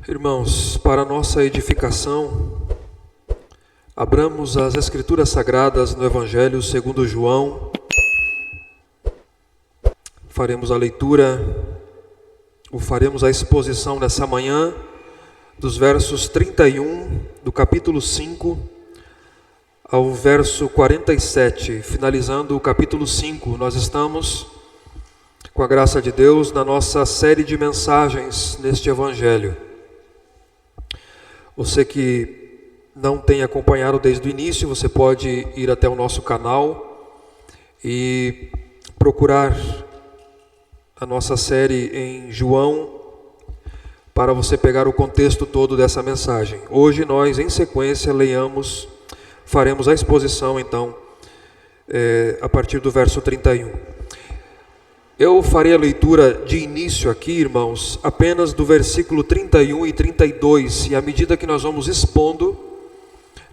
Irmãos, para nossa edificação, abramos as Escrituras Sagradas no Evangelho segundo João. Faremos a exposição nessa manhã dos versos 31 do capítulo 5 ao verso 47, finalizando o capítulo 5. Nós estamos, com a graça de Deus, na nossa série de mensagens neste Evangelho. Você que não tem acompanhado desde o início, você pode ir até o nosso canal e procurar a nossa série em João para você pegar o contexto todo dessa mensagem. Hoje nós, em sequência, faremos a exposição então a partir do verso 31. Eu farei a leitura de início aqui, irmãos, apenas do versículo 31 e 32, e à medida que nós vamos expondo,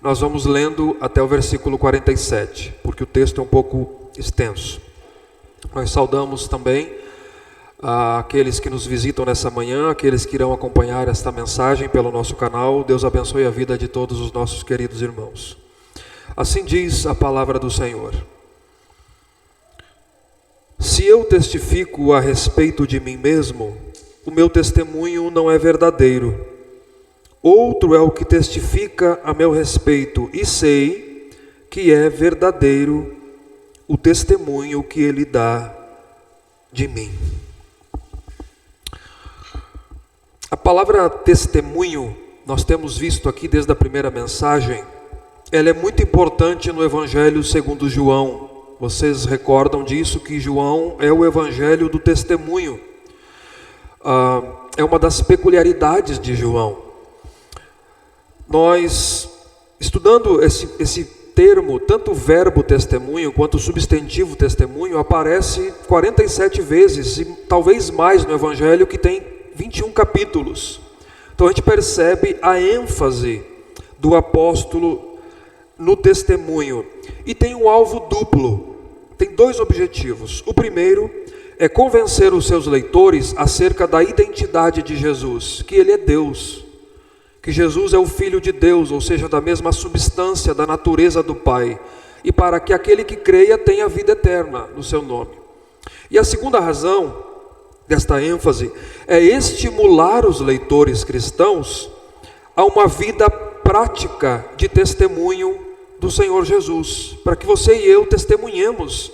nós vamos lendo até o versículo 47, porque o texto é um pouco extenso. Nós saudamos também aqueles que nos visitam nessa manhã, aqueles que irão acompanhar esta mensagem pelo nosso canal. Deus abençoe a vida de todos os nossos queridos irmãos. Assim diz a palavra do Senhor. Se eu testifico a respeito de mim mesmo, o meu testemunho não é verdadeiro. Outro é o que testifica a meu respeito, e sei que é verdadeiro o testemunho que ele dá de mim. A palavra testemunho, nós temos visto aqui desde a primeira mensagem, ela é muito importante no Evangelho segundo João. Vocês recordam disso, que João é o evangelho do testemunho. É uma das peculiaridades de João. Nós, estudando esse termo, tanto o verbo testemunho quanto o substantivo testemunho, aparece 47 vezes, e talvez mais no evangelho, que tem 21 capítulos. Então a gente percebe a ênfase do apóstolo no testemunho. E tem um alvo duplo, tem dois objetivos. O primeiro é convencer os seus leitores acerca da identidade de Jesus, que ele é Deus, que Jesus é o Filho de Deus, ou seja, da mesma substância, da natureza do Pai, e para que aquele que creia tenha vida eterna no seu nome. E a segunda razão desta ênfase é estimular os leitores cristãos a uma vida prática de testemunho do Senhor Jesus, para que você e eu testemunhemos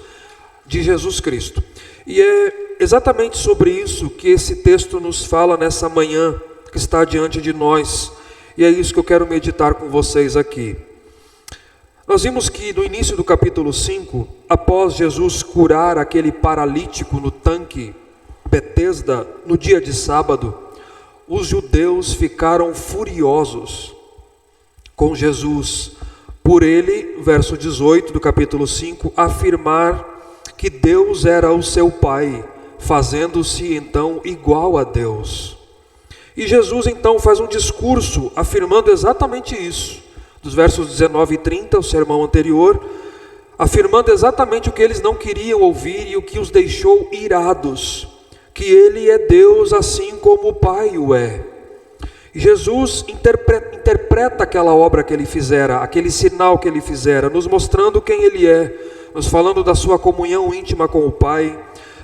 de Jesus Cristo. E é exatamente sobre isso que esse texto nos fala nessa manhã que está diante de nós, e é isso que eu quero meditar com vocês aqui. Nós vimos que no início do capítulo 5, após Jesus curar aquele paralítico no tanque Betesda, no dia de sábado, os judeus ficaram furiosos com Jesus, por ele, verso 18 do capítulo 5, afirmar que Deus era o seu Pai, fazendo-se então igual a Deus. E Jesus então faz um discurso afirmando exatamente isso, dos versos 19 e 30, o sermão anterior, afirmando exatamente o que eles não queriam ouvir e o que os deixou irados, que ele é Deus assim como o Pai o é. Jesus interpreta aquela obra que ele fizera, aquele sinal que ele fizera, nos mostrando quem ele é, nos falando da sua comunhão íntima com o Pai,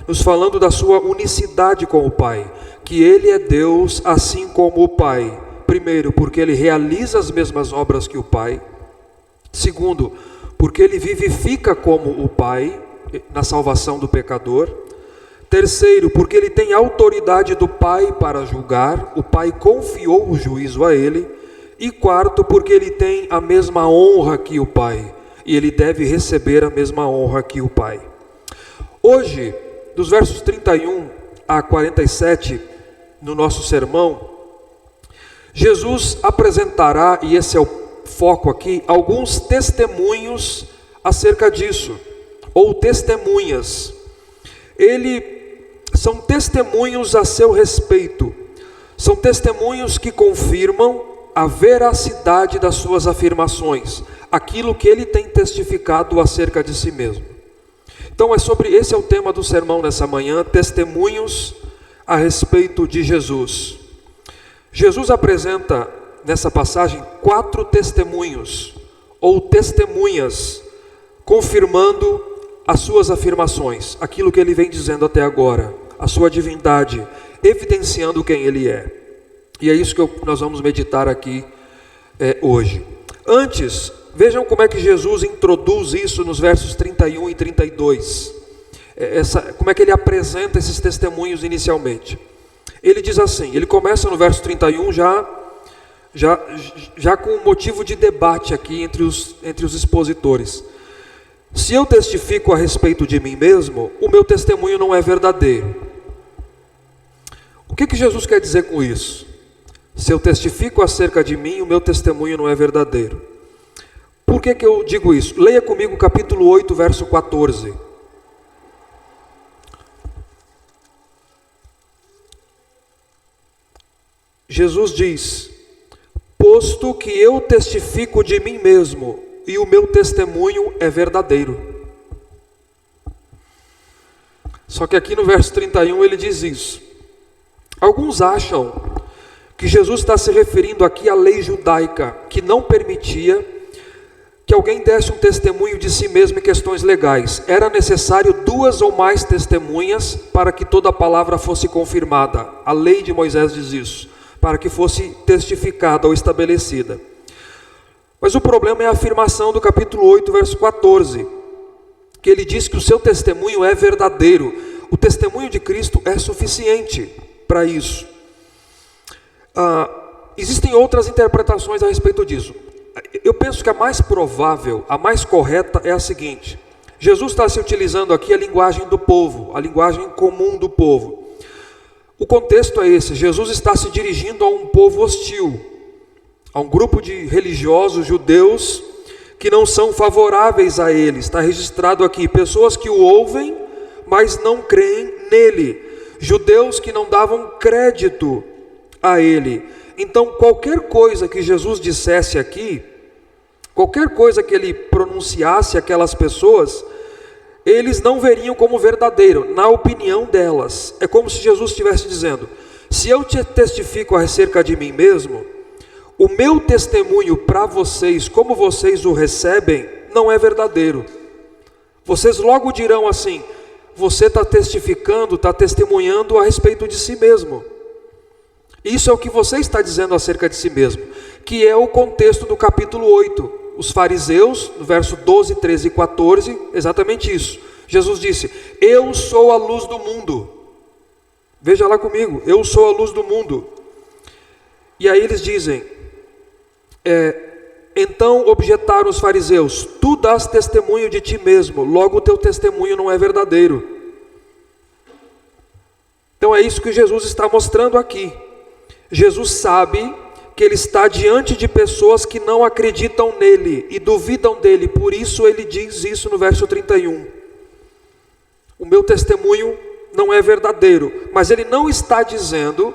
nos falando da sua unicidade com o Pai, que ele é Deus assim como o Pai. Primeiro, porque ele realiza as mesmas obras que o Pai. Segundo, porque ele vivifica como o Pai na salvação do pecador. Terceiro, porque ele tem autoridade do Pai para julgar, o Pai confiou o juízo a ele. E quarto, porque ele tem a mesma honra que o Pai, e ele deve receber a mesma honra que o Pai. Hoje, dos versos 31 a 47, no nosso sermão, Jesus apresentará, e esse é o foco aqui, alguns testemunhos acerca disso, ou testemunhas. São testemunhos a seu respeito, são testemunhos que confirmam a veracidade das suas afirmações, aquilo que ele tem testificado acerca de si mesmo. Então esse é o tema do sermão nessa manhã, testemunhos a respeito de Jesus. Jesus apresenta nessa passagem 4 testemunhos, ou testemunhas, confirmando as suas afirmações, aquilo que ele vem dizendo até agora, a sua divindade, evidenciando quem ele é. E é isso que nós vamos meditar aqui hoje. Antes, vejam como é que Jesus introduz isso nos versos 31 e 32. Como é que ele apresenta esses testemunhos inicialmente. Ele diz assim, ele começa no verso 31 já com um motivo de debate aqui entre os expositores. Se eu testifico a respeito de mim mesmo, o meu testemunho não é verdadeiro. O que Jesus quer dizer com isso? Se eu testifico acerca de mim, o meu testemunho não é verdadeiro. Por que eu digo isso? Leia comigo capítulo 8, verso 14. Jesus diz: posto que eu testifico de mim mesmo, e o meu testemunho é verdadeiro. Só que aqui no verso 31 ele diz isso. Alguns acham que Jesus está se referindo aqui à lei judaica, que não permitia que alguém desse um testemunho de si mesmo em questões legais. Era necessário 2 ou mais testemunhas para que toda a palavra fosse confirmada. A lei de Moisés diz isso, para que fosse testificada ou estabelecida. Mas o problema é a afirmação do capítulo 8, verso 14, que ele diz que o seu testemunho é verdadeiro. O testemunho de Cristo é suficiente para isso. Existem outras interpretações a respeito disso. Eu penso que a mais provável, a mais correta é a seguinte: Jesus está se utilizando aqui a linguagem do povo, a linguagem comum do povo. O contexto é esse: Jesus está se dirigindo a um povo hostil, a um grupo de religiosos judeus que não são favoráveis a ele. Está registrado aqui, pessoas que o ouvem, mas não creem nele, judeus que não davam crédito a ele. Então qualquer coisa que Jesus dissesse aqui, qualquer coisa que ele pronunciasse àquelas pessoas, eles não veriam como verdadeiro, na opinião delas. É como se Jesus estivesse dizendo: se eu te testifico acerca de mim mesmo, o meu testemunho para vocês, como vocês o recebem, não é verdadeiro. Vocês logo dirão assim: você está testificando, está testemunhando a respeito de si mesmo. Isso é o que você está dizendo acerca de si mesmo, que é o contexto do capítulo 8. Os fariseus, no verso 12, 13 e 14, exatamente isso. Jesus disse: eu sou a luz do mundo. Veja lá comigo, eu sou a luz do mundo. E aí eles dizem, então objetaram os fariseus: tu dás testemunho de ti mesmo, logo o teu testemunho não é verdadeiro. Então é isso que Jesus está mostrando aqui. Jesus sabe que ele está diante de pessoas que não acreditam nele e duvidam dele, por isso ele diz isso no verso 31. O meu testemunho não é verdadeiro, mas ele não está dizendo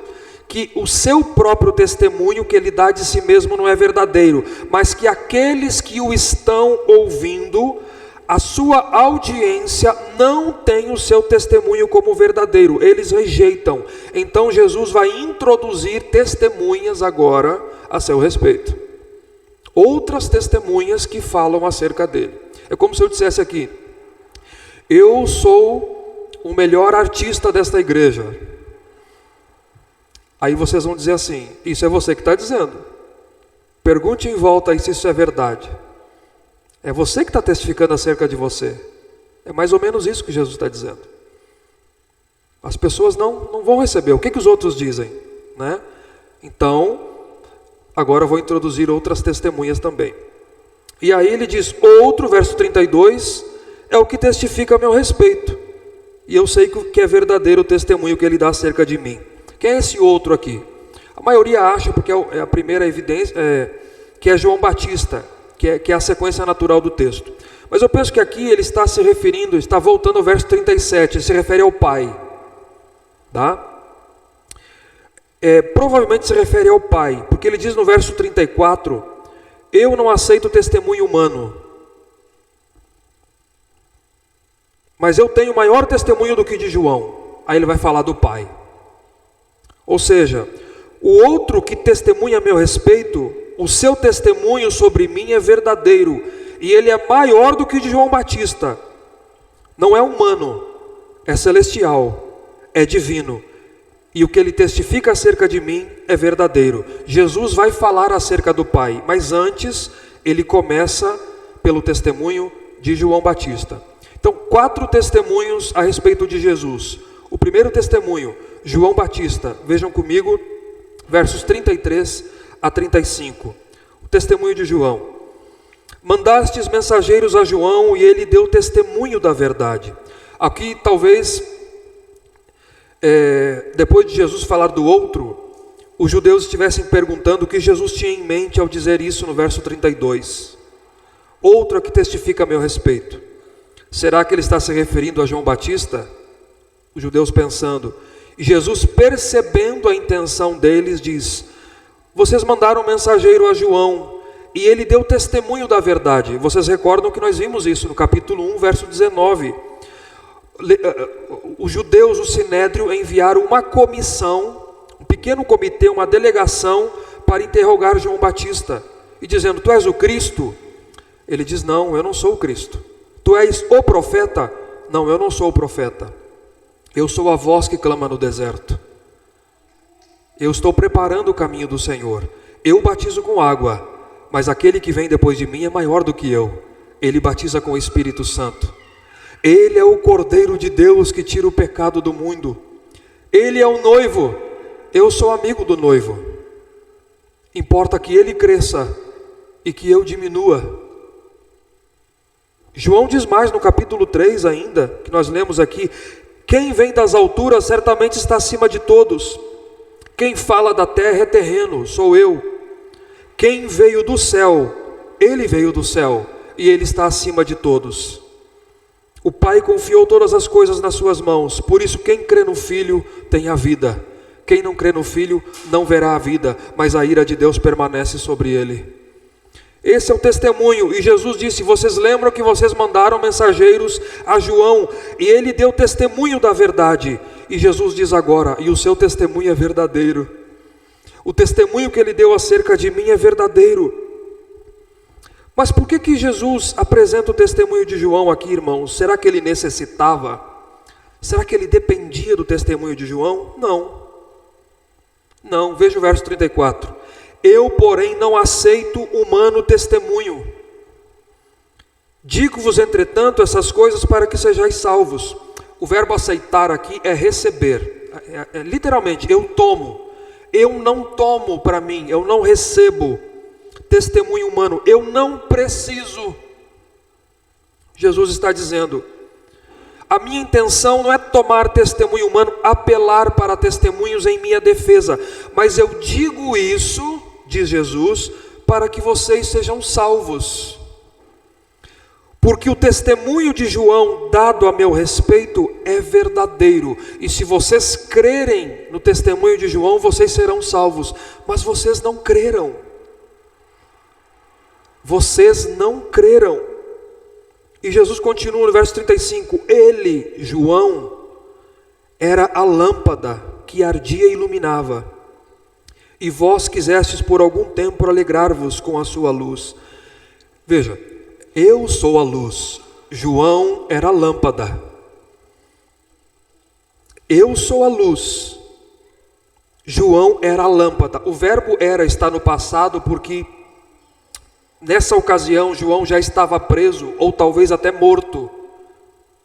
que o seu próprio testemunho que ele dá de si mesmo não é verdadeiro, mas que aqueles que o estão ouvindo, a sua audiência não tem o seu testemunho como verdadeiro, eles rejeitam. Então Jesus vai introduzir testemunhas agora a seu respeito, outras testemunhas que falam acerca dele. É como se eu dissesse aqui: eu sou o melhor artista desta igreja. Aí vocês vão dizer assim: isso é você que está dizendo. Pergunte em volta aí se isso é verdade. É você que está testificando acerca de você. É mais ou menos isso que Jesus está dizendo. As pessoas não vão receber. O que os outros dizem, né? Então, agora eu vou introduzir outras testemunhas também. E aí ele diz: outro, verso 32, é o que testifica a meu respeito. E eu sei que é verdadeiro o testemunho que ele dá acerca de mim. Quem é esse outro aqui? A maioria acha, porque é a primeira evidência, que é João Batista, que é a sequência natural do texto. Mas eu penso que aqui ele está se referindo, está voltando ao verso 37, ele se refere ao Pai. Tá? Provavelmente se refere ao Pai, porque ele diz no verso 34, eu não aceito testemunho humano, mas eu tenho maior testemunho do que de João. Aí ele vai falar do Pai. Ou seja, O outro que testemunha a meu respeito, o seu testemunho sobre mim é verdadeiro, e ele é maior do que o de João Batista. Não é humano, é celestial, é divino. E o que ele testifica acerca de mim é verdadeiro. Jesus vai falar acerca do Pai, mas antes ele começa pelo testemunho de João Batista. Então, 4 testemunhos a respeito de Jesus. O primeiro testemunho, João Batista. Vejam comigo, versos 33 a 35. O testemunho de João. Mandastes mensageiros a João e ele deu testemunho da verdade. Aqui talvez, depois de Jesus falar do outro, os judeus estivessem perguntando o que Jesus tinha em mente ao dizer isso no verso 32. Outro que testifica a meu respeito. Será que ele está se referindo a João Batista? Os judeus pensando. E Jesus, percebendo a intenção deles, diz: vocês mandaram um mensageiro a João e ele deu testemunho da verdade. Vocês recordam que nós vimos isso no capítulo 1, verso 19. Os judeus, o Sinédrio, enviaram uma comissão, um pequeno comitê, uma delegação para interrogar João Batista e dizendo: tu és o Cristo? Ele diz: não, eu não sou o Cristo. Tu és o profeta? Não, eu não sou o profeta. Eu sou a voz que clama no deserto. Eu estou preparando o caminho do Senhor. Eu batizo com água, mas aquele que vem depois de mim é maior do que eu. Ele batiza com o Espírito Santo. Ele é o Cordeiro de Deus que tira o pecado do mundo. Ele é o noivo. Eu sou amigo do noivo. Importa que ele cresça e que eu diminua. João diz mais no capítulo 3 ainda, que nós lemos aqui: quem vem das alturas certamente está acima de todos. Quem fala da terra é terreno, sou eu. Quem veio do céu, ele veio do céu, e ele está acima de todos. O Pai confiou todas as coisas nas suas mãos, por isso quem crê no Filho tem a vida. Quem não crê no Filho não verá a vida, mas a ira de Deus permanece sobre ele. Esse é o testemunho, e Jesus disse: vocês lembram que vocês mandaram mensageiros a João, e ele deu testemunho da verdade. E Jesus diz agora: e o seu testemunho é verdadeiro. O testemunho que ele deu acerca de mim é verdadeiro. Mas por que Jesus apresenta o testemunho de João aqui, irmãos? Será que ele necessitava? Será que ele dependia do testemunho de João? Não, veja o verso 34. Eu, porém, não aceito humano testemunho. Digo-vos, entretanto, essas coisas para que sejais salvos. O verbo aceitar aqui é receber. Literalmente, eu tomo. Eu não tomo para mim, eu não recebo testemunho humano. Eu não preciso. Jesus está dizendo: a minha intenção não é tomar testemunho humano, apelar para testemunhos em minha defesa. Mas eu digo isso, diz Jesus, para que vocês sejam salvos. Porque o testemunho de João dado a meu respeito é verdadeiro. E se vocês crerem no testemunho de João, vocês serão salvos. Mas vocês não creram. Vocês não creram. E Jesus continua no verso 35. Ele, João, era a lâmpada que ardia e iluminava. E vós quisestes por algum tempo alegrar-vos com a sua luz. Veja, eu sou a luz. João era a lâmpada. Eu sou a luz. João era a lâmpada. O verbo era está no passado porque nessa ocasião João já estava preso ou talvez até morto.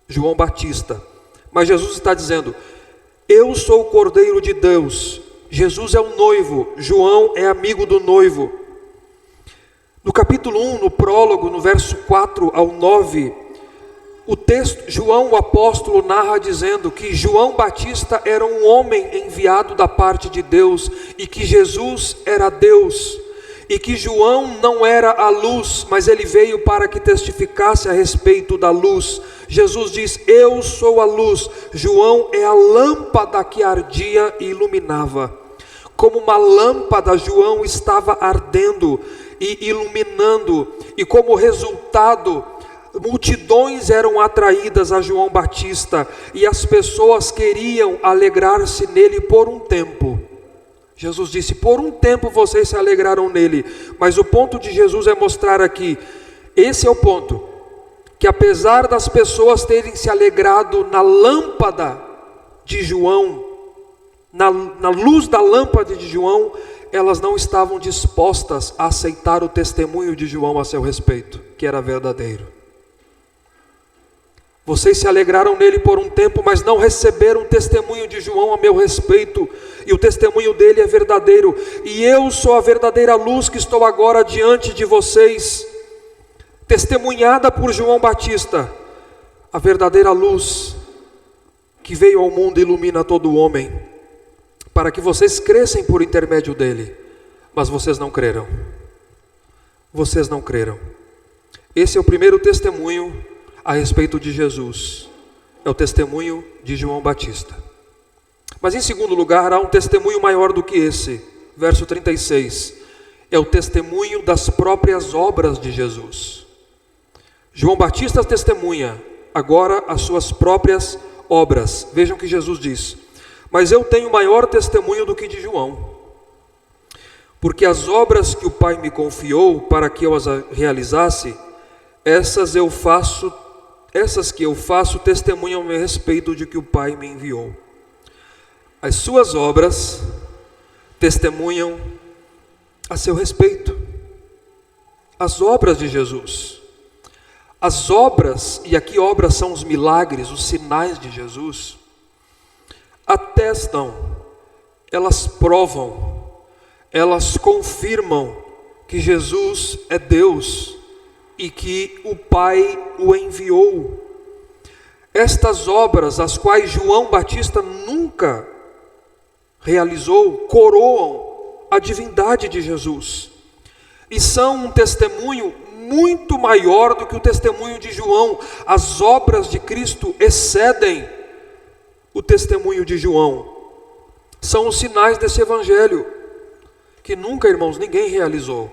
João Batista. Mas Jesus está dizendo: eu sou o Cordeiro de Deus. Jesus é o noivo, João é amigo do noivo. No capítulo 1, no prólogo, no verso 4 ao 9, o texto, João o apóstolo narra dizendo que João Batista era um homem enviado da parte de Deus e que Jesus era Deus. E que João não era a luz, mas ele veio para que testificasse a respeito da luz. Jesus diz: eu sou a luz. João é a lâmpada que ardia e iluminava. Como uma lâmpada, João estava ardendo e iluminando. E como resultado, multidões eram atraídas a João Batista. E as pessoas queriam alegrar-se nele por um tempo. Jesus disse: por um tempo vocês se alegraram nele. Mas o ponto de Jesus é mostrar aqui, esse é o ponto, que apesar das pessoas terem se alegrado na lâmpada de João, na luz da lâmpada de João, elas não estavam dispostas a aceitar o testemunho de João a seu respeito, que era verdadeiro. Vocês se alegraram nele por um tempo, mas não receberam o testemunho de João a meu respeito, e o testemunho dele é verdadeiro, e eu sou a verdadeira luz que estou agora diante de vocês, testemunhada por João Batista, a verdadeira luz que veio ao mundo e ilumina todo homem, para que vocês cresçam por intermédio dele. Mas vocês não creram. Vocês não creram. Esse é o primeiro testemunho a respeito de Jesus. É o testemunho de João Batista. Mas em segundo lugar, há um testemunho maior do que esse. Verso 36. É o testemunho das próprias obras de Jesus. João Batista testemunha agora as suas próprias obras. Vejam que Jesus diz: mas eu tenho maior testemunho do que de João, porque as obras que o Pai me confiou para que eu as realizasse, essas que eu faço testemunham a meu respeito de que o Pai me enviou. As suas obras testemunham a seu respeito. As obras de Jesus. As obras, e aqui obras são os milagres, os sinais de Jesus, atestam, elas provam, elas confirmam que Jesus é Deus e que o Pai o enviou. Estas obras, as quais João Batista nunca realizou, coroam a divindade de Jesus e são um testemunho muito maior do que o testemunho de João. As obras de Cristo excedem o testemunho de João. São os sinais desse evangelho que nunca, irmãos, ninguém realizou.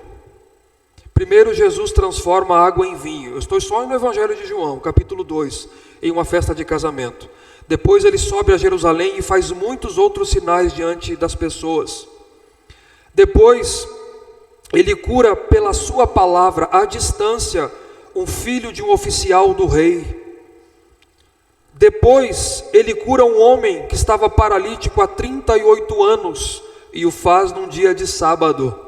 Primeiro, Jesus transforma a água em vinho. Eu estou só no evangelho de João, capítulo 2, em uma festa de casamento. Depois ele sobe a Jerusalém e faz muitos outros sinais diante das pessoas. Depois ele cura pela sua palavra à distância um filho de um oficial do rei. Depois ele cura um homem que estava paralítico há 38 anos e o faz num dia de sábado,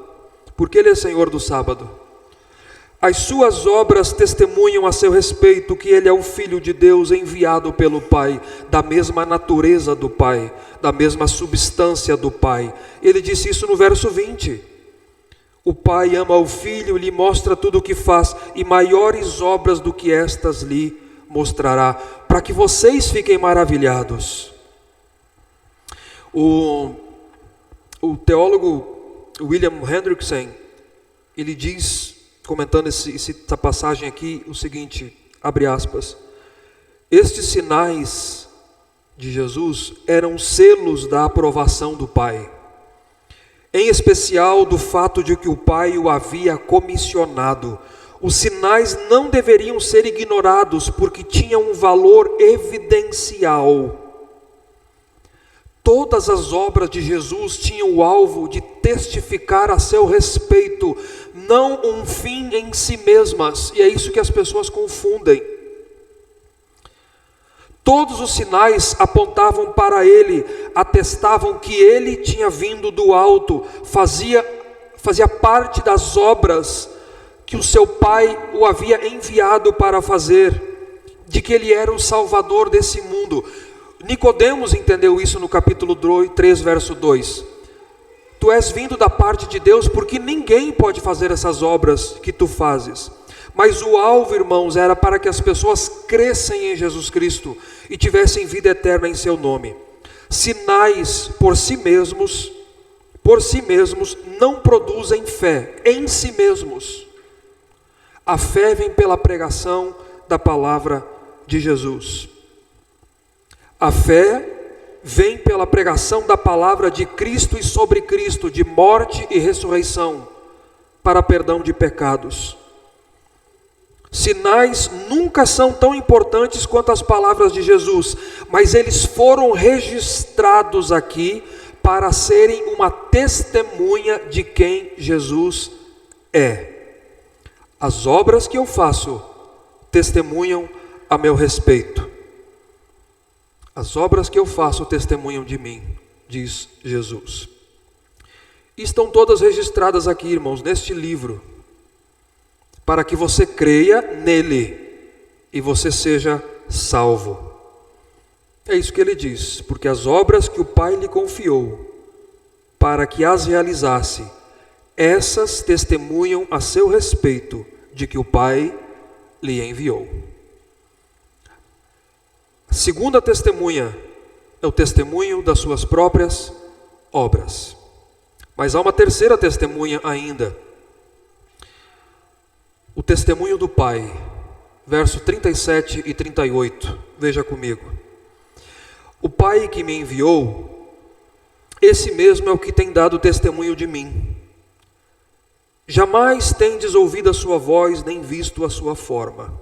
porque ele é Senhor do sábado. As suas obras testemunham a seu respeito que ele é o Filho de Deus enviado pelo Pai, da mesma natureza do Pai, da mesma substância do Pai. Ele disse isso no verso 20. O Pai ama o Filho, lhe mostra tudo o que faz, e maiores obras do que estas lhe mostrará, para que vocês fiquem maravilhados. O teólogo William Hendrickson, ele diz, comentando essa passagem aqui, o seguinte, abre aspas: estes sinais de Jesus eram selos da aprovação do Pai, em especial do fato de que o Pai o havia comissionado. Os sinais não deveriam ser ignorados, porque tinham um valor evidencial. Todas as obras de Jesus tinham o alvo de testificar a seu respeito, não um fim em si mesmas, e é isso que as pessoas confundem. Todos os sinais apontavam para ele, atestavam que ele tinha vindo do alto, fazia parte das obras que o seu Pai o havia enviado para fazer, de que ele era o Salvador desse mundo. Nicodemos entendeu isso no capítulo 3, verso 2. Tu és vindo da parte de Deus, porque ninguém pode fazer essas obras que tu fazes. Mas o alvo, irmãos, era para que as pessoas crescem em Jesus Cristo e tivessem vida eterna em seu nome. Sinais por si mesmos não produzem fé em si mesmos. A fé vem pela pregação da palavra de Jesus. A fé vem pela pregação da palavra de Cristo e sobre Cristo, de morte e ressurreição, para perdão de pecados. Sinais nunca são tão importantes quanto as palavras de Jesus, mas eles foram registrados aqui para serem uma testemunha de quem Jesus é. As obras que eu faço testemunham a meu respeito. As obras que eu faço testemunham de mim, diz Jesus. E estão todas registradas aqui, irmãos, neste livro, para que você creia nele e você seja salvo. É isso que ele diz, porque as obras que o Pai lhe confiou, para que as realizasse, essas testemunham a seu respeito de que o Pai lhe enviou. A segunda testemunha é o testemunho das suas próprias obras. Mas há uma terceira testemunha ainda. O testemunho do Pai, verso 37 e 38. Veja comigo. O Pai que me enviou, esse mesmo é o que tem dado testemunho de mim. Jamais tendes ouvido a sua voz, nem visto a sua forma.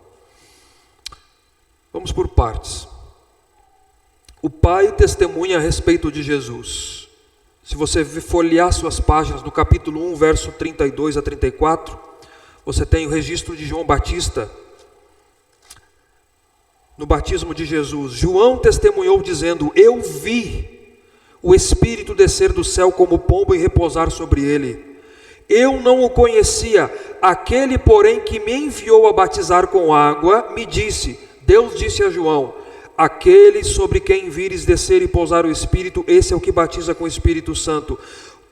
Vamos por partes. O Pai testemunha a respeito de Jesus. Se você folhear suas páginas no capítulo 1, verso 32 a 34, você tem o registro de João Batista, no batismo de Jesus. João testemunhou dizendo: eu vi o Espírito descer do céu como pombo e repousar sobre ele. Eu não o conhecia, aquele porém que me enviou a batizar com água, me disse, Deus disse a João, aquele sobre quem vires descer e pousar o Espírito, esse é o que batiza com o Espírito Santo.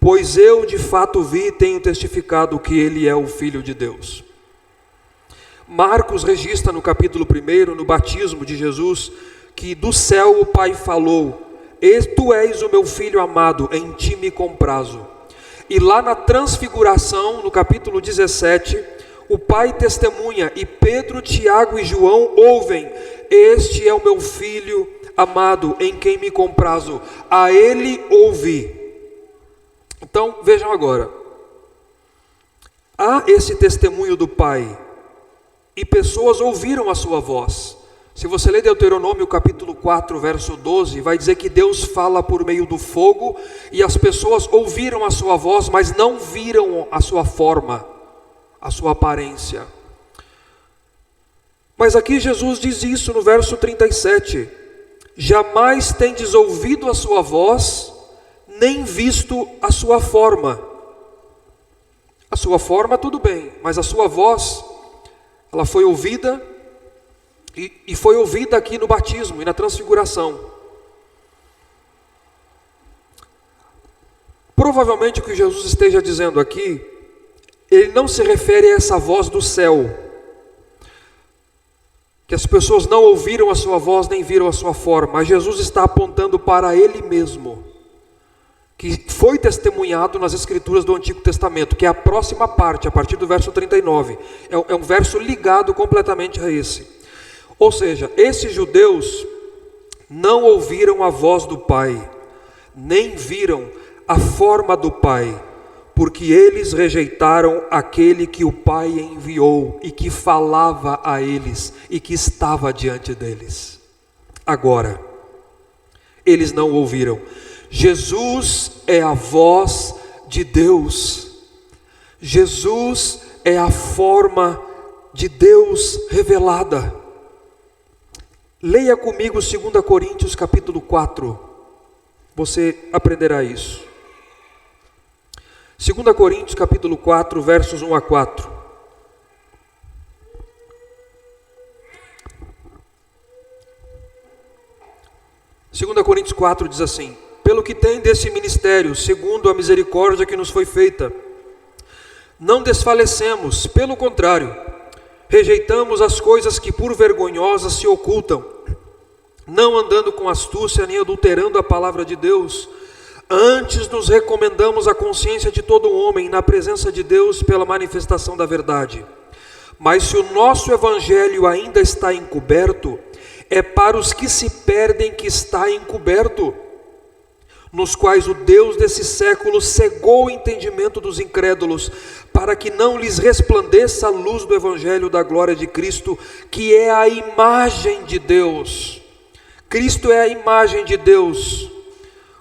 Pois eu de fato vi e tenho testificado que ele é o Filho de Deus. Marcos registra no capítulo 1, no batismo de Jesus, que do céu o Pai falou, tu és o meu Filho amado, em ti me comprazo. E lá na transfiguração, no capítulo 17, o Pai testemunha, e Pedro, Tiago e João ouvem, este é o meu Filho amado, em quem me comprazo, a ele ouvi. Então vejam agora, há esse testemunho do Pai, e pessoas ouviram a sua voz. Se você ler Deuteronômio capítulo 4, verso 12, vai dizer que Deus fala por meio do fogo, e as pessoas ouviram a sua voz, mas não viram a sua forma, a sua aparência. Mas aqui Jesus diz isso no verso 37, jamais tendes ouvido a sua voz, nem visto a sua forma. A sua forma tudo bem, mas a sua voz, ela foi ouvida, e foi ouvida aqui no batismo e na transfiguração. Provavelmente o que Jesus esteja dizendo aqui, ele não se refere a essa voz do céu, que as pessoas não ouviram a sua voz nem viram a sua forma, mas Jesus está apontando para ele mesmo, que foi testemunhado nas escrituras do Antigo Testamento, que é a próxima parte, a partir do verso 39, é um verso ligado completamente a esse. Ou seja, esses judeus não ouviram a voz do Pai, nem viram a forma do Pai, porque eles rejeitaram aquele que o Pai enviou e que falava a eles e que estava diante deles. Agora, eles não ouviram. Jesus é a voz de Deus. Jesus é a forma de Deus revelada. Leia comigo 2 Coríntios capítulo 4, você aprenderá isso. 2 Coríntios capítulo 4, versos 1 a 4. Segunda Coríntios 4 diz assim: pelo que tem desse ministério, segundo a misericórdia que nos foi feita, não desfalecemos, pelo contrário, rejeitamos as coisas que por vergonhosas se ocultam, não andando com astúcia nem adulterando a palavra de Deus. Antes nos recomendamos a consciência de todo homem na presença de Deus pela manifestação da verdade. Mas se o nosso evangelho ainda está encoberto, é para os que se perdem que está encoberto, nos quais o Deus desse século cegou o entendimento dos incrédulos, para que não lhes resplandeça a luz do evangelho da glória de Cristo, que é a imagem de Deus. Cristo é a imagem de Deus.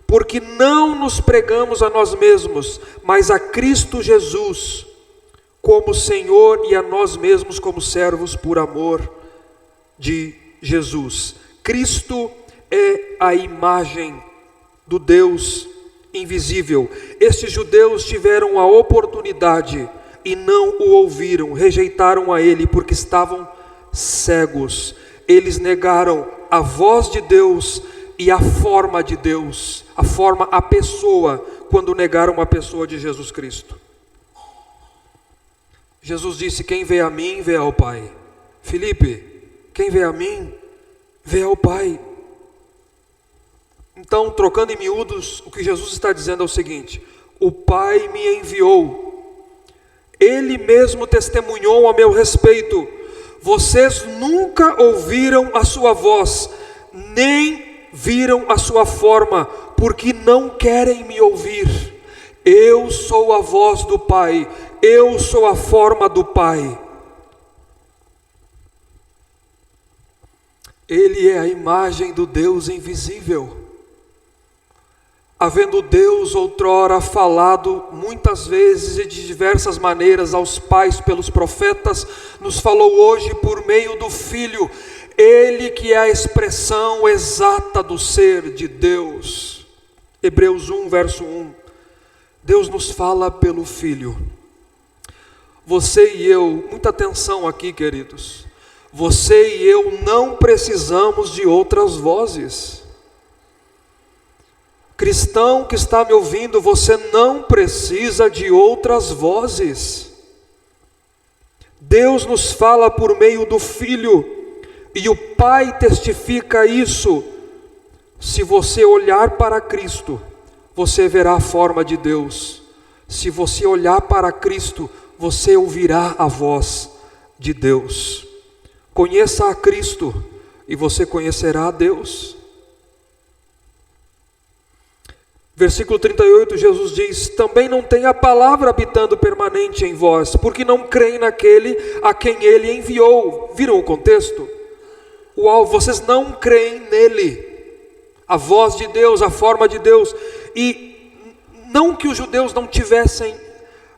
porque não nos pregamos a nós mesmos, mas a Cristo Jesus como Senhor e a nós mesmos como servos por amor de Jesus. Cristo é a imagem do Deus invisível. Estes judeus tiveram a oportunidade e não o ouviram, rejeitaram a ele porque estavam cegos. Eles negaram a voz de Deus e a forma de Deus, a pessoa, quando negaram a pessoa de Jesus Cristo. Jesus disse: quem vê a mim, vê ao Pai. Filipe, quem vê a mim, vê ao Pai. Então, trocando em miúdos, o que Jesus está dizendo é o seguinte: o Pai me enviou, Ele mesmo testemunhou a meu respeito. Vocês nunca ouviram a sua voz, nem viram a sua forma, porque não querem me ouvir. Eu sou a voz do Pai, eu sou a forma do Pai. Ele é a imagem do Deus invisível. Havendo Deus outrora falado muitas vezes e de diversas maneiras aos pais pelos profetas, nos falou hoje por meio do Filho, Ele que é a expressão exata do ser de Deus. Hebreus 1, verso 1. Deus nos fala pelo Filho. Você e eu, muita atenção aqui, queridos, você e eu não precisamos de outras vozes. Cristão que está me ouvindo, você não precisa de outras vozes. Deus nos fala por meio do Filho, e o Pai testifica isso. Se você olhar para Cristo, você verá a forma de Deus. Se você olhar para Cristo, você ouvirá a voz de Deus. Conheça a Cristo e você conhecerá a Deus. Versículo 38, Jesus diz: também não tem a palavra habitando permanente em vós, porque não creem naquele a quem Ele enviou. Viram o contexto? Uau, vocês não creem nele, a voz de Deus, a forma de Deus. E não que os judeus não tivessem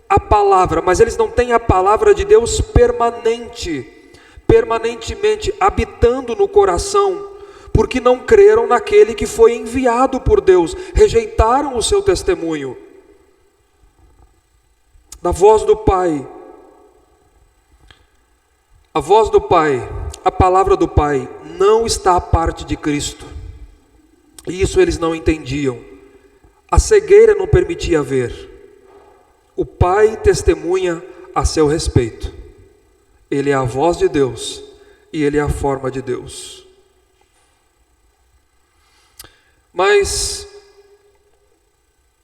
a palavra, mas eles não têm a palavra de Deus permanentemente habitando no coração, porque não creram naquele que foi enviado por Deus, rejeitaram o seu testemunho. Da voz do Pai, a voz do Pai, a palavra do Pai não está à parte de Cristo, e isso eles não entendiam. A cegueira não permitia ver. O Pai testemunha a seu respeito. Ele é a voz de Deus e Ele é a forma de Deus. Mas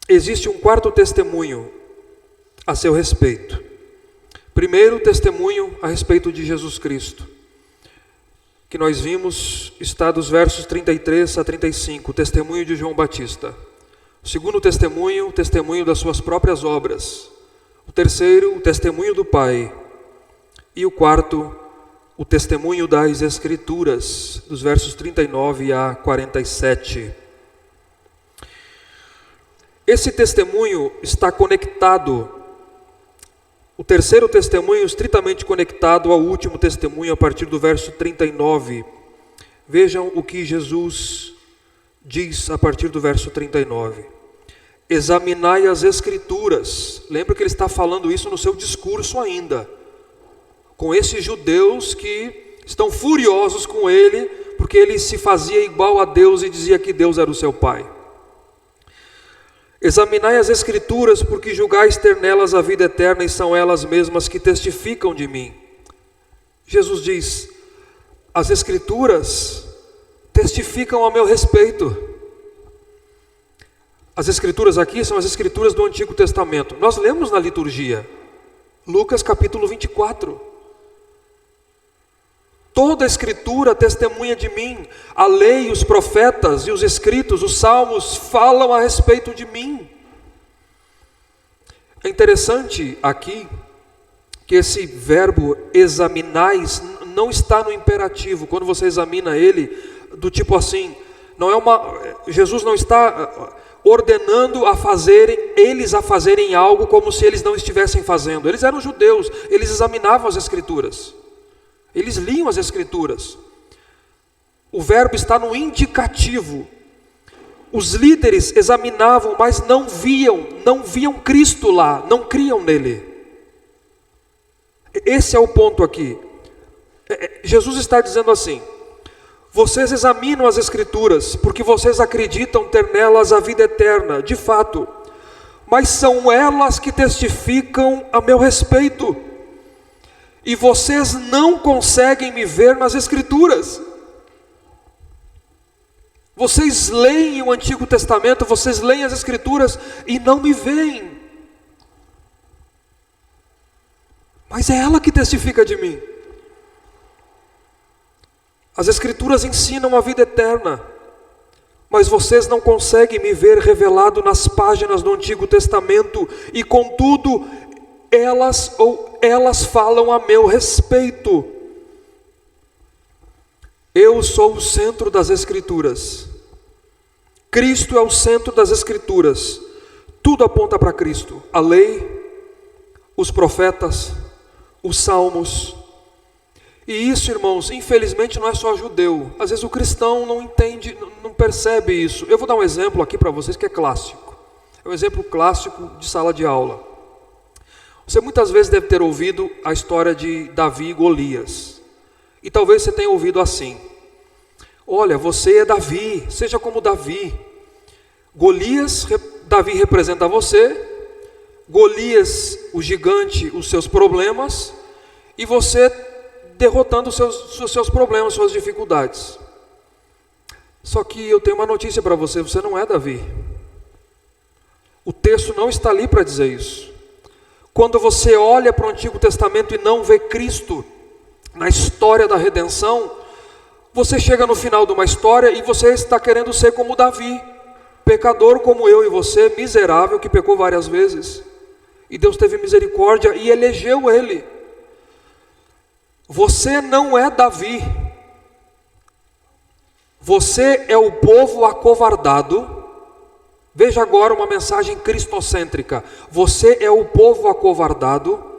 existe um quarto testemunho a seu respeito. Primeiro testemunho a respeito de Jesus Cristo, que nós vimos, está dos versos 33 a 35, o testemunho de João Batista. O segundo testemunho, o testemunho das suas próprias obras. O terceiro, o testemunho do Pai. E o quarto, o testemunho das Escrituras, dos versos 39 a 47. Esse testemunho está conectado, o terceiro testemunho estritamente conectado ao último testemunho a partir do verso 39. Vejam o que Jesus diz a partir do verso 39. Examinai as Escrituras. Lembra que ele está falando isso no seu discurso ainda, com esses judeus que estão furiosos com ele, porque ele se fazia igual a Deus e dizia que Deus era o seu Pai. Examinai as Escrituras, porque julgais ter nelas a vida eterna, e são elas mesmas que testificam de mim. Jesus diz: as Escrituras testificam a meu respeito. As Escrituras aqui são as Escrituras do Antigo Testamento. Nós lemos na liturgia, Lucas capítulo 24. Toda a Escritura testemunha de mim. A lei, os profetas e os escritos, os salmos, falam a respeito de mim. É interessante aqui que esse verbo examinais não está no imperativo. Quando você examina ele, do tipo assim, não é uma... Jesus não está... ordenando eles a fazerem algo como se eles não estivessem fazendo. Eles eram judeus, eles examinavam as Escrituras, eles liam as Escrituras. O verbo está no indicativo. Os líderes examinavam, mas não viam Cristo lá, não criam nele. Esse é o ponto aqui. Jesus está dizendo assim: vocês examinam as Escrituras, porque vocês acreditam ter nelas a vida eterna, de fato, mas são elas que testificam a meu respeito, e vocês não conseguem me ver nas Escrituras. Vocês leem o Antigo Testamento, vocês leem as Escrituras e não me veem, mas é ela que testifica de mim. As Escrituras ensinam a vida eterna, mas vocês não conseguem me ver revelado nas páginas do Antigo Testamento, e contudo, elas falam a meu respeito. Eu sou o centro das Escrituras. Cristo é o centro das Escrituras. Tudo aponta para Cristo. A lei, os profetas, os salmos. E isso, irmãos, infelizmente não é só judeu. Às vezes o cristão não entende, não percebe isso. Eu vou dar um exemplo aqui para vocês que é clássico. É um exemplo clássico de sala de aula. Você muitas vezes deve ter ouvido a história de Davi e Golias. E talvez você tenha ouvido assim: olha, você é Davi, seja como Davi. Davi representa você. Golias, o gigante, os seus problemas. E você derrotando os seus problemas, suas dificuldades. Só que eu tenho uma notícia para você: você não é Davi. O texto não está ali para dizer isso. Quando você olha para o Antigo Testamento e não vê Cristo na história da redenção, você chega no final de uma história e você está querendo ser como Davi, pecador como eu e você, miserável, que pecou várias vezes, e Deus teve misericórdia e elegeu ele. Você não é Davi. Você é o povo acovardado. Veja agora uma mensagem cristocêntrica. Você é o povo acovardado,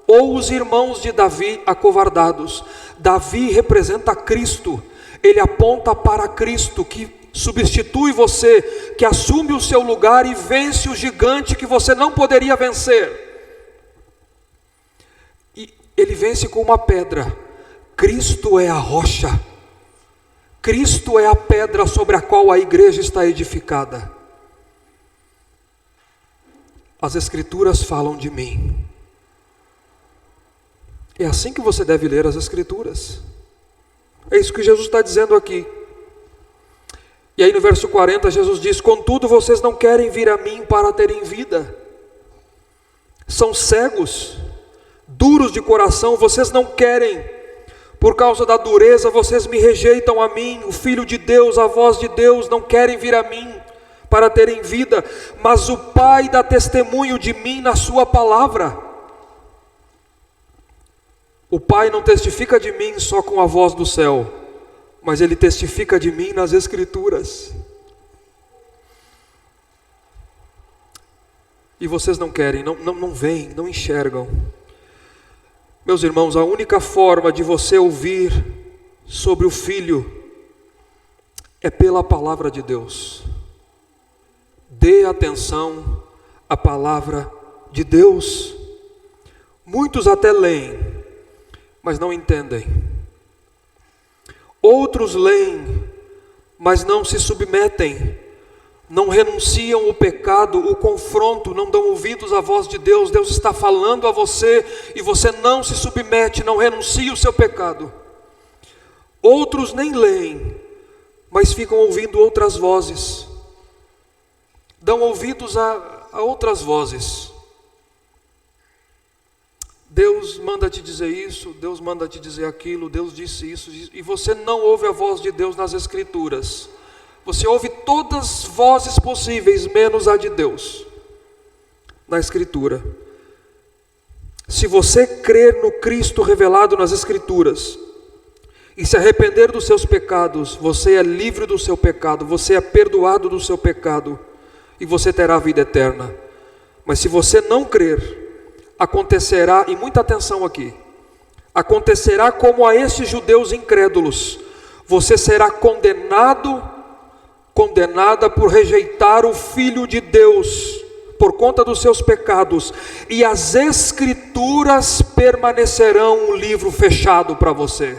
ou os irmãos de Davi acovardados. Davi representa Cristo. Ele aponta para Cristo, que substitui você, que assume o seu lugar e vence o gigante que você não poderia vencer. E ele vence com uma pedra. Cristo é a rocha. Cristo é a pedra sobre a qual a igreja está edificada. As Escrituras falam de mim. É assim que você deve ler as Escrituras. É isso que Jesus está dizendo aqui. E aí no verso 40 Jesus diz: contudo vocês não querem vir a mim para terem vida. São cegos, duros de coração, vocês não querem. Por causa da dureza vocês me rejeitam a mim, o Filho de Deus, a voz de Deus, não querem vir a mim para terem vida, mas o Pai dá testemunho de mim na sua palavra. O Pai não testifica de mim só com a voz do céu, mas Ele testifica de mim nas Escrituras. E vocês não querem, não veem, não enxergam. Meus irmãos, a única forma de você ouvir sobre o Filho é pela palavra de Deus. Dê atenção à palavra de Deus. Muitos até leem, mas não entendem. Outros leem, mas não se submetem, não renunciam o pecado, o confronto, não dão ouvidos à voz de Deus. Deus está falando a você e você não se submete, não renuncia o seu pecado. Outros nem leem, mas ficam ouvindo outras vozes, dão ouvidos a outras vozes. Deus manda te dizer isso, Deus manda te dizer aquilo, Deus disse isso, e você não ouve a voz de Deus nas Escrituras. Você ouve todas as vozes possíveis, menos a de Deus, na Escritura. Se você crer no Cristo revelado nas Escrituras, e se arrepender dos seus pecados, você é livre do seu pecado, você é perdoado do seu pecado, e você terá a vida eterna. Mas se você não crer, acontecerá, e muita atenção aqui, acontecerá como a estes judeus incrédulos: você será condenada por rejeitar o Filho de Deus, por conta dos seus pecados, e as Escrituras permanecerão um livro fechado para você.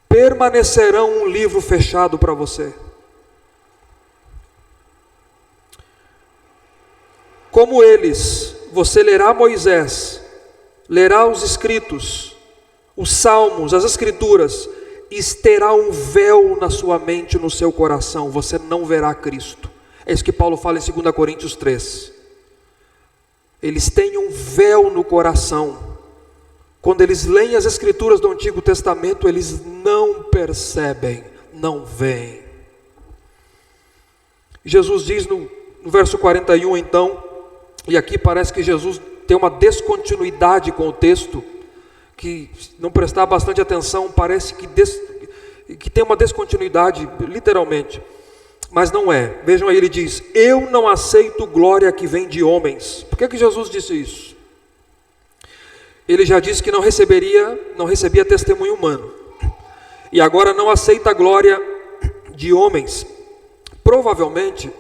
Permanecerão um livro fechado para você. Como eles, você lerá Moisés, lerá os escritos, os salmos, as escrituras, e terá um véu na sua mente, no seu coração, você não verá Cristo. É isso que Paulo fala em 2 Coríntios 3. Eles têm um véu no coração. Quando eles leem as escrituras do Antigo Testamento, eles não percebem, não veem. Jesus diz no verso 41 então, e aqui parece que Jesus tem uma descontinuidade com o texto, que não prestar bastante atenção, parece que tem uma descontinuidade, literalmente, mas não é. Vejam aí, ele diz: eu não aceito glória que vem de homens. Por que Jesus disse isso? Ele já disse que não recebia testemunho humano, e agora não aceita a glória de homens. Provavelmente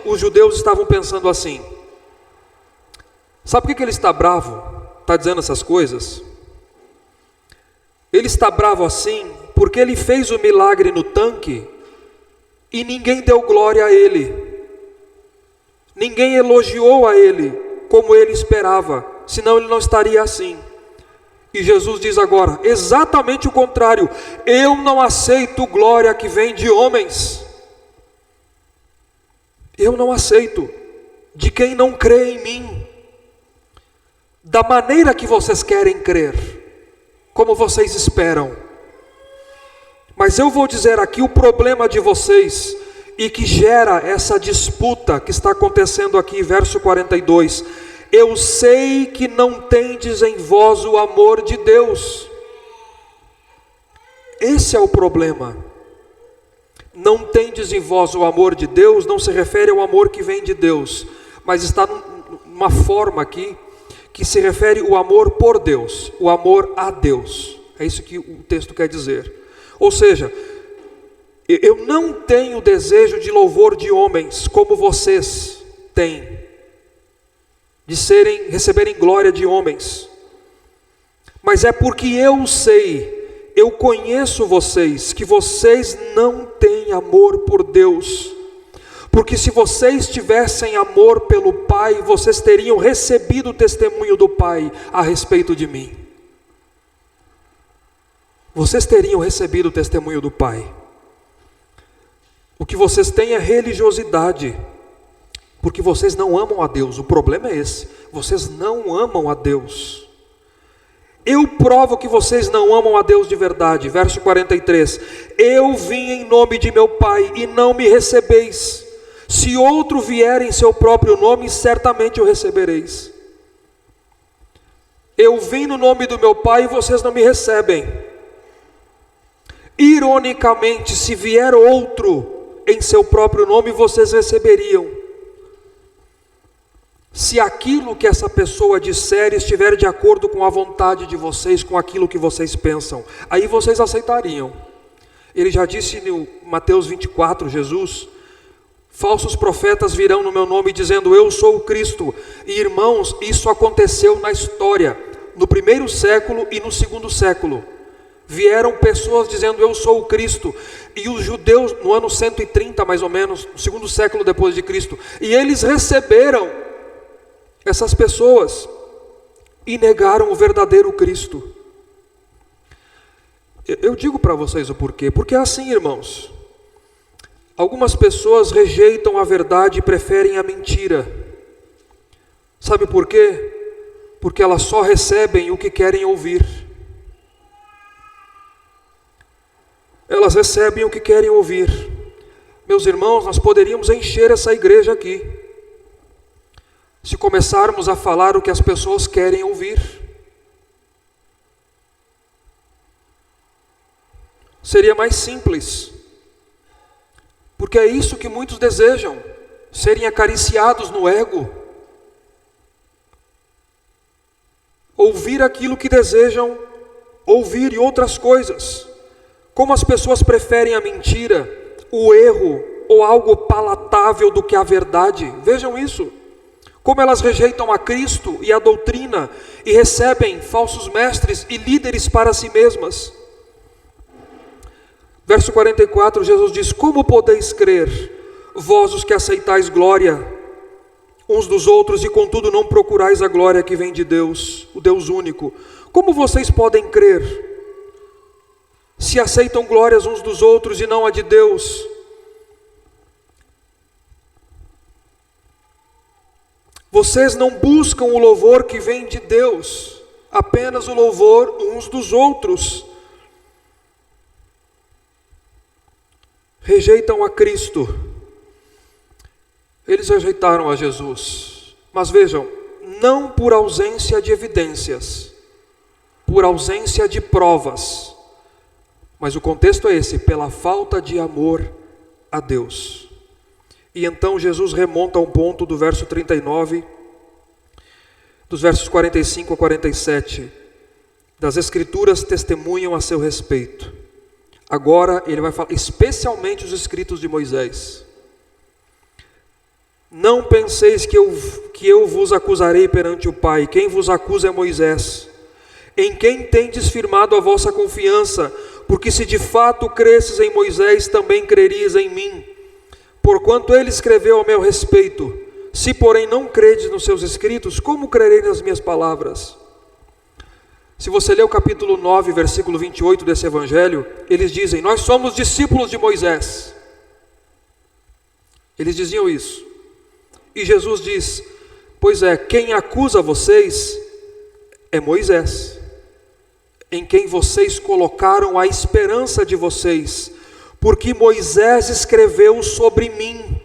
os judeus estavam pensando assim: sabe por que ele está bravo? Está dizendo essas coisas? Ele está bravo assim porque ele fez o milagre no tanque e ninguém deu glória a ele, ninguém elogiou a ele como ele esperava, senão ele não estaria assim. E Jesus diz agora exatamente o contrário: eu não aceito glória que vem de homens. Eu não aceito de quem não crê em mim, da maneira que vocês querem crer, como vocês esperam. Mas eu vou dizer aqui o problema de vocês, e que gera essa disputa que está acontecendo aqui, verso 42. Eu sei que não tendes em vós o amor de Deus. Esse é o problema. Não tendes em vós o amor de Deus, não se refere ao amor que vem de Deus, mas está numa forma aqui, que se refere ao amor por Deus, o amor a Deus. É isso que o texto quer dizer. Ou seja, eu não tenho desejo de louvor de homens, como vocês têm, de receberem glória de homens, mas é porque eu sei, eu conheço vocês, que vocês não têm amor por Deus. Porque se vocês tivessem amor pelo Pai, vocês teriam recebido o testemunho do Pai a respeito de mim. Vocês teriam recebido o testemunho do Pai. O que vocês têm é religiosidade, porque vocês não amam a Deus. O problema é esse: vocês não amam a Deus. Eu provo que vocês não amam a Deus de verdade. Verso 43: eu vim em nome de meu Pai e não me recebeis. Se outro vier em seu próprio nome, certamente o recebereis. Eu vim no nome do meu Pai e vocês não me recebem. Ironicamente, se vier outro em seu próprio nome, vocês receberiam. Se aquilo que essa pessoa disser estiver de acordo com a vontade de vocês, com aquilo que vocês pensam, aí vocês aceitariam. Ele já disse no Mateus 24, Jesus: falsos profetas virão no meu nome dizendo eu sou o Cristo. E irmãos, isso aconteceu na história, no primeiro século e no segundo século. Vieram pessoas dizendo eu sou o Cristo, e os judeus no ano 130 mais ou menos, no segundo século depois de Cristo, e eles receberam essas pessoas e negaram o verdadeiro Cristo. Eu digo para vocês o porquê. Porque é assim, irmãos. Algumas pessoas rejeitam a verdade e preferem a mentira. Sabe por quê? Porque elas só recebem o que querem ouvir. Elas recebem o que querem ouvir. Meus irmãos, nós poderíamos encher essa igreja aqui, se começarmos a falar o que as pessoas querem ouvir. seria mais simples. Porque é isso que muitos desejam, serem acariciados no ego. Ouvir aquilo que desejam ouvir e outras coisas. Como as pessoas preferem a mentira, o erro ou algo palatável do que a verdade. Vejam isso. Como elas rejeitam a Cristo e a doutrina e recebem falsos mestres e líderes para si mesmas. Verso 44, Jesus diz: como podeis crer, vós os que aceitais glória uns dos outros e contudo não procurais a glória que vem de Deus, o Deus único? Como vocês podem crer, se aceitam glórias uns dos outros e não a de Deus? Vocês não buscam o louvor que vem de Deus, apenas o louvor uns dos outros. Rejeitam a Cristo. Eles rejeitaram a Jesus. Mas vejam, não por ausência de evidências, por ausência de provas. Mas o contexto é esse: pela falta de amor a Deus. E então Jesus remonta a um ponto do verso 39, dos versos 45 a 47, das Escrituras testemunham a seu respeito. Agora ele vai falar, especialmente os escritos de Moisés. Não penseis que eu vos acusarei perante o Pai. Quem vos acusa é Moisés, em quem tendes firmado a vossa confiança, porque se de fato cresces em Moisés, também crerias em mim, porquanto ele escreveu a meu respeito. Se porém não credes nos seus escritos, como crerei nas minhas palavras? Se você ler o capítulo 9, versículo 28 desse evangelho, eles dizem: nós somos discípulos de Moisés. Eles diziam isso. E Jesus diz: pois é, quem acusa vocês é Moisés, em quem vocês colocaram a esperança de vocês, porque Moisés escreveu sobre mim.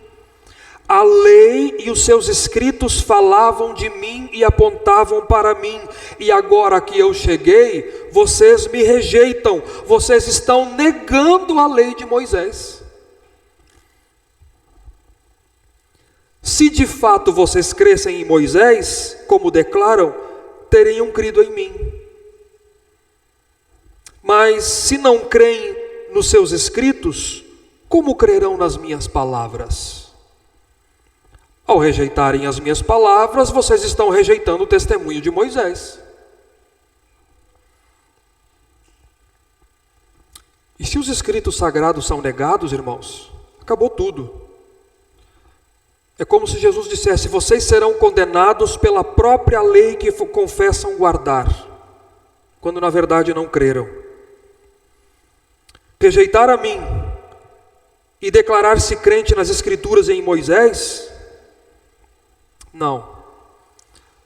A lei e os seus escritos falavam de mim e apontavam para mim. E agora que eu cheguei, vocês me rejeitam. Vocês estão negando a lei de Moisés. Se de fato vocês crescem em Moisés, como declaram, teriam crido em mim. Mas se não creem nos seus escritos, como crerão nas minhas palavras? Ao rejeitarem as minhas palavras, vocês estão rejeitando o testemunho de Moisés. E se os escritos sagrados são negados, irmãos, acabou tudo. É como se Jesus dissesse: vocês serão condenados pela própria lei que confessam guardar, quando na verdade não creram. Rejeitar a mim e declarar-se crente nas Escrituras e em Moisés? Não.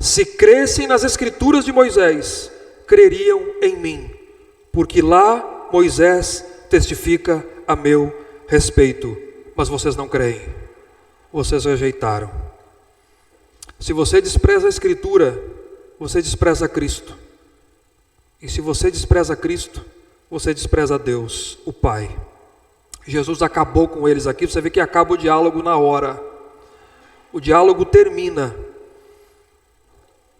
Se crescem nas Escrituras de Moisés, creriam em mim, porque lá Moisés testifica a meu respeito. Mas vocês não creem, vocês rejeitaram. Se você despreza a Escritura, você despreza Cristo. E se você despreza Cristo, você despreza Deus, o Pai. Jesus acabou com eles aqui. Você vê que acaba o diálogo na hora. O diálogo termina.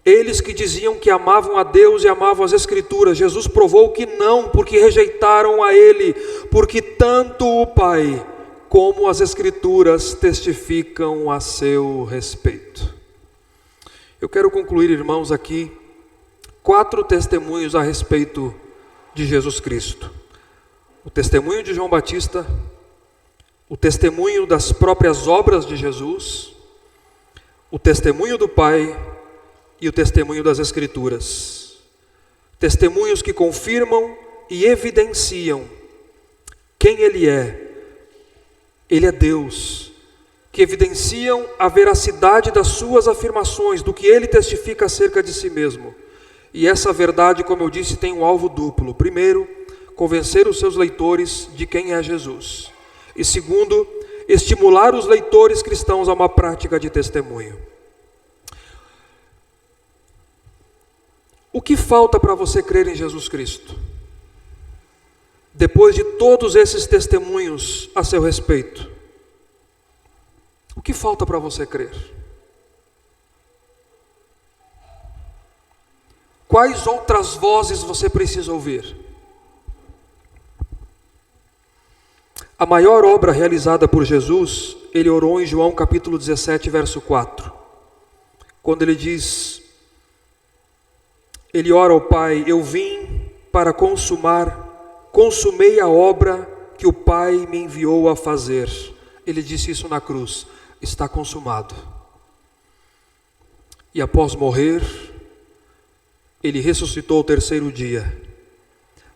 Eles que diziam que amavam a Deus e amavam as Escrituras, Jesus provou que não, porque rejeitaram a Ele, porque tanto o Pai como as Escrituras testificam a seu respeito. Eu quero concluir, irmãos, aqui 4 testemunhos a respeito de Jesus Cristo. O testemunho de João Batista, o testemunho das próprias obras de Jesus, o testemunho do Pai e o testemunho das Escrituras. Testemunhos que confirmam e evidenciam quem Ele é. Ele é Deus, que evidenciam a veracidade das suas afirmações, do que Ele testifica acerca de si mesmo. E essa verdade, como eu disse, tem um alvo duplo. Primeiro, convencer os seus leitores de quem é Jesus. E segundo, estimular os leitores cristãos a uma prática de testemunho. O que falta para você crer em Jesus Cristo? depois de todos esses testemunhos a seu respeito, o que falta para você crer? Quais outras vozes você precisa ouvir? A maior obra realizada por Jesus, ele orou em João capítulo 17, verso 4. Quando ele diz, ele ora ao Pai, eu vim para consumei a obra que o Pai me enviou a fazer. Ele disse isso na cruz, está consumado. E após morrer, ele ressuscitou ao terceiro dia,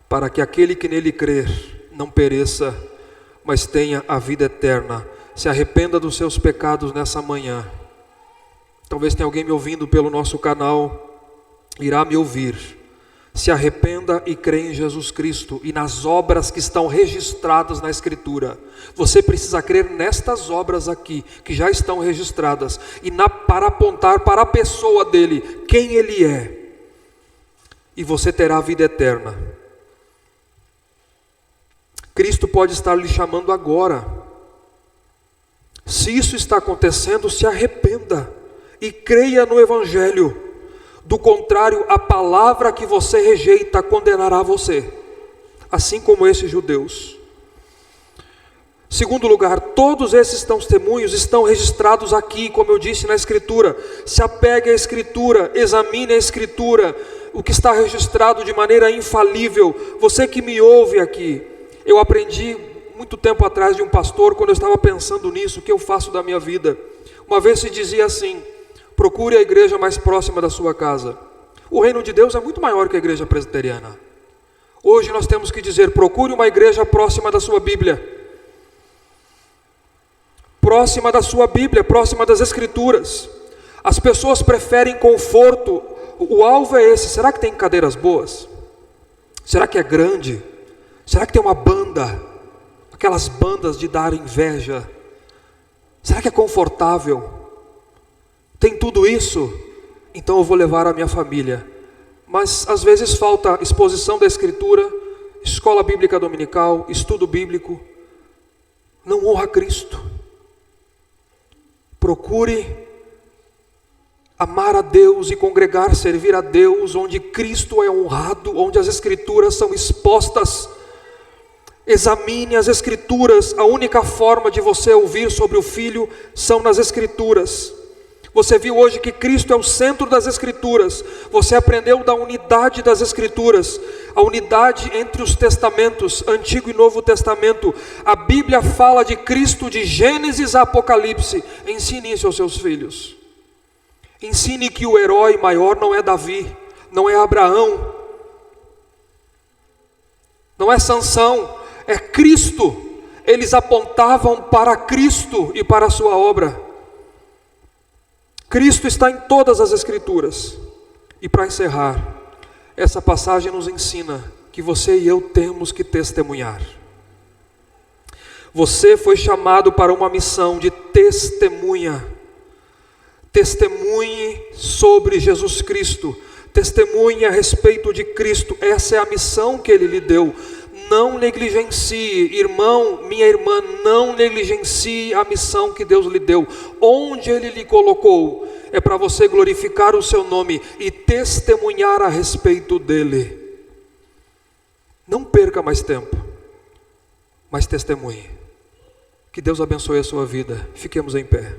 para que aquele que nele crer não pereça, mas tenha a vida eterna. Se arrependa dos seus pecados nessa manhã. Talvez tenha alguém me ouvindo pelo nosso canal, irá me ouvir. Se arrependa e crê em Jesus Cristo e nas obras que estão registradas na Escritura. Você precisa crer nestas obras aqui, que já estão registradas, e para apontar para a pessoa dele, quem ele é. E você terá a vida eterna. Cristo pode estar lhe chamando agora. Se isso está acontecendo, se arrependa e creia no Evangelho. Do contrário, a palavra que você rejeita condenará você, assim como esses judeus. Segundo lugar, todos esses testemunhos estão registrados aqui, como eu disse, na Escritura. Se apegue à Escritura, examine a Escritura, o que está registrado de maneira infalível. Você que me ouve aqui, eu aprendi muito tempo atrás de um pastor, quando eu estava pensando nisso, o que eu faço da minha vida. Uma vez se dizia assim, procure a igreja mais próxima da sua casa. O reino de Deus é muito maior que a igreja presbiteriana. Hoje nós temos que dizer, procure uma igreja próxima da sua Bíblia. Próxima da sua Bíblia, próxima das Escrituras. As pessoas preferem conforto. O alvo é esse, será que tem cadeiras boas? Será que é grande? Será que tem uma banda? Aquelas bandas de dar inveja. Será que é confortável? Tem tudo isso? Então eu vou levar a minha família. Mas às vezes falta exposição da Escritura, escola bíblica dominical, estudo bíblico. Não honra Cristo. Procure amar a Deus e congregar, servir a Deus, onde Cristo é honrado, onde as Escrituras são expostas. Examine as Escrituras. A única forma de você ouvir sobre o Filho são nas Escrituras. Você viu hoje que Cristo é o centro das Escrituras. Você aprendeu da unidade das Escrituras, a unidade entre os testamentos, Antigo e Novo Testamento. A Bíblia fala de Cristo de Gênesis a Apocalipse. Ensine isso aos seus filhos. Ensine que o herói maior não é Davi, não é Abraão, não é Sansão, é Cristo. Eles apontavam para Cristo e para a sua obra. Cristo está em todas as Escrituras. E para encerrar, essa passagem nos ensina que você e eu temos que testemunhar. Você foi chamado para uma missão de testemunha. Testemunhe sobre Jesus Cristo. Testemunhe a respeito de Cristo. Essa é a missão que Ele lhe deu. Não negligencie, irmão, minha irmã, não negligencie a missão que Deus lhe deu. Onde Ele lhe colocou, é para você glorificar o seu nome e testemunhar a respeito dEle. Não perca mais tempo, mas testemunhe. Que Deus abençoe a sua vida. Fiquemos em pé.